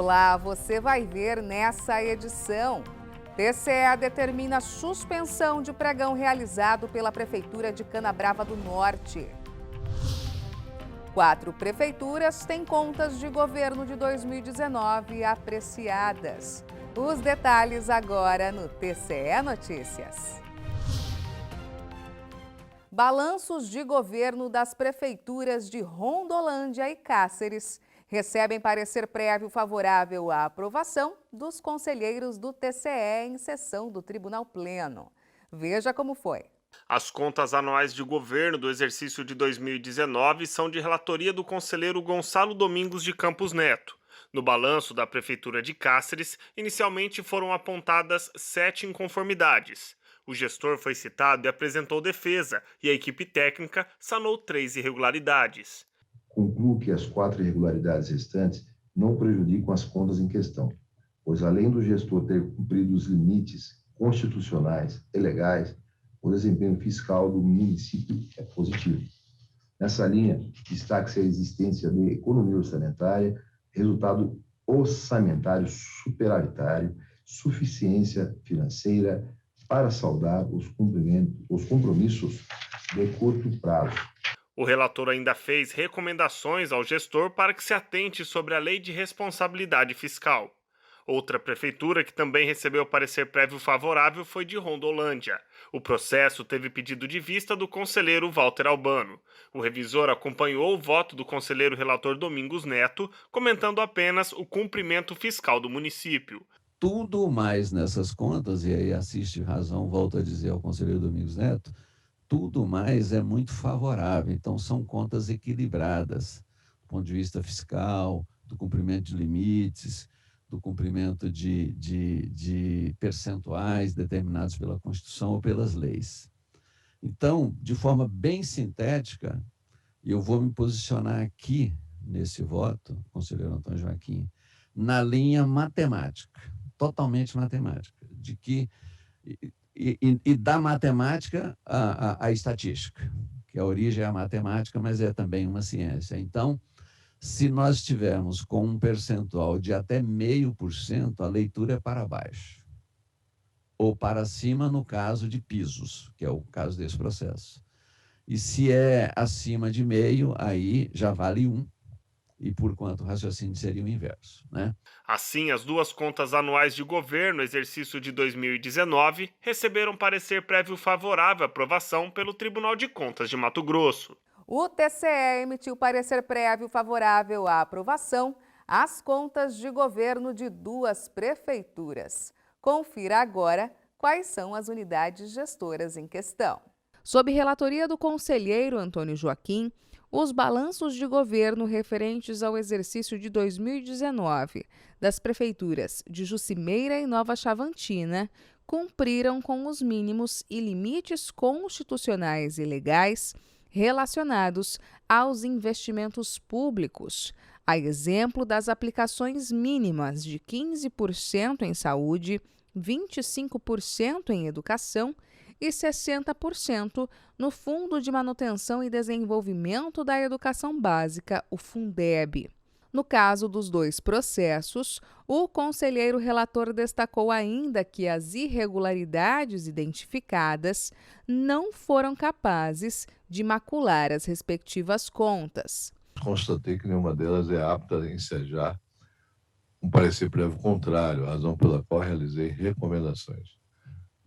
Olá, você vai ver nessa edição. TCE determina suspensão de pregão realizado pela Prefeitura de Canabrava do Norte. 4 prefeituras têm contas de governo de 2019 apreciadas. Os detalhes agora no TCE Notícias. Balanços de governo das prefeituras de Rondolândia e Cáceres recebem parecer prévio favorável à aprovação dos conselheiros do TCE em sessão do Tribunal Pleno. Veja como foi. As contas anuais de governo do exercício de 2019 são de relatoria do conselheiro Gonçalo Domingos de Campos Neto. No balanço da Prefeitura de Cáceres, inicialmente foram apontadas 7 inconformidades. O gestor foi citado e apresentou defesa, e a equipe técnica sanou 3 irregularidades. Concluo que as 4 irregularidades restantes não prejudicam as contas em questão, pois além do gestor ter cumprido os limites constitucionais e legais, o desempenho fiscal do município é positivo. Nessa linha, destaca-se a existência de economia orçamentária, resultado orçamentário superavitário, suficiência financeira para saldar os compromissos de curto prazo. O relator ainda fez recomendações ao gestor para que se atente sobre a Lei de Responsabilidade Fiscal. Outra prefeitura que também recebeu parecer prévio favorável foi de Rondolândia. O processo teve pedido de vista do conselheiro Walter Albano. O revisor acompanhou o voto do conselheiro relator Domingos Neto, comentando apenas o cumprimento fiscal do município. Tudo mais nessas contas, e aí assiste razão, volto a dizer ao conselheiro Domingos Neto, tudo mais é muito favorável. Então, são contas equilibradas, do ponto de vista fiscal, do cumprimento de limites, do cumprimento de percentuais determinados pela Constituição ou pelas leis. Então, de forma bem sintética, eu vou me posicionar aqui, nesse voto, conselheiro Antônio Joaquim, na linha matemática, totalmente matemática, de que... E da matemática à estatística, que a origem é a matemática, mas é também uma ciência. Então, se nós estivermos com um percentual de até 0,5%, a leitura é para baixo. Ou para cima, no caso de pisos, que é o caso desse processo. E se é acima de 0,5%, aí já vale 1%. E por quanto o raciocínio seria o inverso, né? Assim, as 2 contas anuais de governo, exercício de 2019, receberam parecer prévio favorável à aprovação pelo Tribunal de Contas de Mato Grosso. O TCE emitiu parecer prévio favorável à aprovação às contas de governo de 2 prefeituras. Confira agora quais são as unidades gestoras em questão. Sob relatoria do conselheiro Antônio Joaquim, os balanços de governo referentes ao exercício de 2019 das prefeituras de Juscimeira e Nova Chavantina cumpriram com os mínimos e limites constitucionais e legais relacionados aos investimentos públicos, a exemplo das aplicações mínimas de 15% em saúde, 25% em educação e 60% no Fundo de Manutenção e Desenvolvimento da Educação Básica, o Fundeb. No caso dos 2 processos, o conselheiro relator destacou ainda que as irregularidades identificadas não foram capazes de macular as respectivas contas. Constatei que nenhuma delas é apta a ensejar um parecer prévio contrário, razão pela qual realizei recomendações.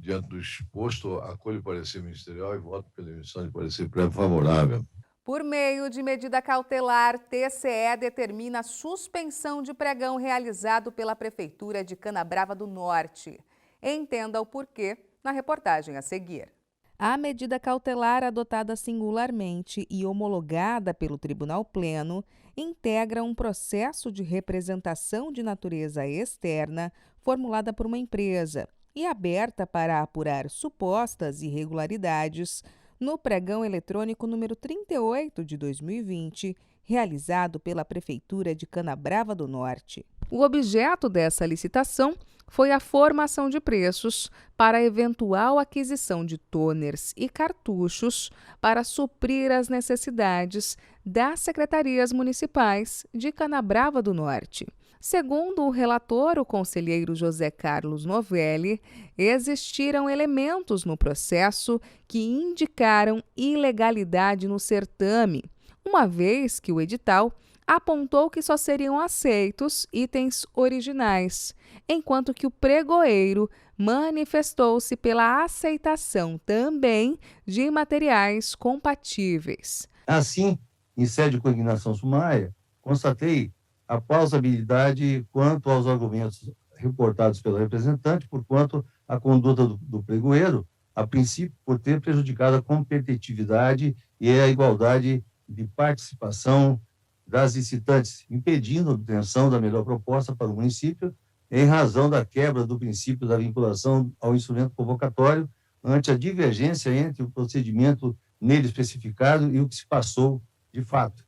Diante do exposto, acolho o parecer ministerial e voto pela emissão de parecer prévio favorável. Por meio de medida cautelar, TCE determina a suspensão de pregão realizado pela Prefeitura de Canabrava do Norte. Entenda o porquê na reportagem a seguir. A medida cautelar adotada singularmente e homologada pelo Tribunal Pleno integra um processo de representação de natureza externa formulada por uma empresa e aberta para apurar supostas irregularidades no pregão eletrônico número 38 de 2020, realizado pela Prefeitura de Canabrava do Norte. O objeto dessa licitação foi a formação de preços para a eventual aquisição de toners e cartuchos para suprir as necessidades das secretarias municipais de Canabrava do Norte. Segundo o relator, o conselheiro José Carlos Novelli, existiram elementos no processo que indicaram ilegalidade no certame, uma vez que o edital apontou que só seriam aceitos itens originais, enquanto que o pregoeiro manifestou-se pela aceitação também de materiais compatíveis. Assim, em sede de consignação sumária, constatei a plausibilidade quanto aos argumentos reportados pelo representante, porquanto a conduta do pregoeiro, a princípio, por ter prejudicado a competitividade e a igualdade de participação das licitantes, impedindo a obtenção da melhor proposta para o município, em razão da quebra do princípio da vinculação ao instrumento convocatório, ante a divergência entre o procedimento nele especificado e o que se passou de fato.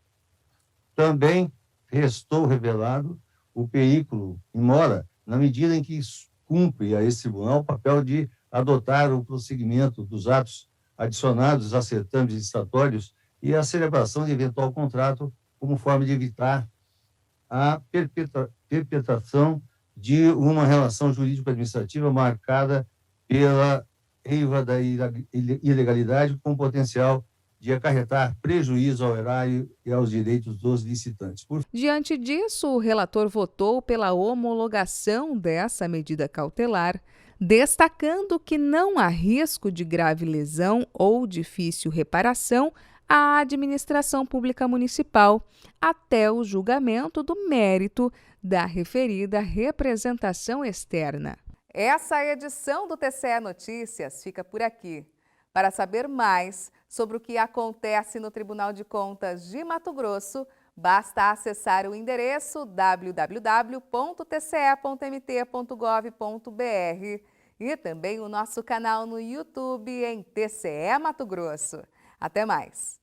Também restou revelado o perículo em mora, na medida em que cumpre a esse tribunal o papel de adotar o prosseguimento dos atos adicionados a certames licitatórios e a celebração de eventual contrato como forma de evitar a perpetração de uma relação jurídico-administrativa marcada pela eiva da ilegalidade com potencial de acarretar prejuízo ao erário e aos direitos dos licitantes. Diante disso, o relator votou pela homologação dessa medida cautelar, destacando que não há risco de grave lesão ou difícil reparação à administração pública municipal até o julgamento do mérito da referida representação externa. Essa edição do TCE Notícias fica por aqui. Para saber mais sobre o que acontece no Tribunal de Contas de Mato Grosso, basta acessar o endereço www.tce.mt.gov.br e também o nosso canal no YouTube em TCE Mato Grosso. Até mais!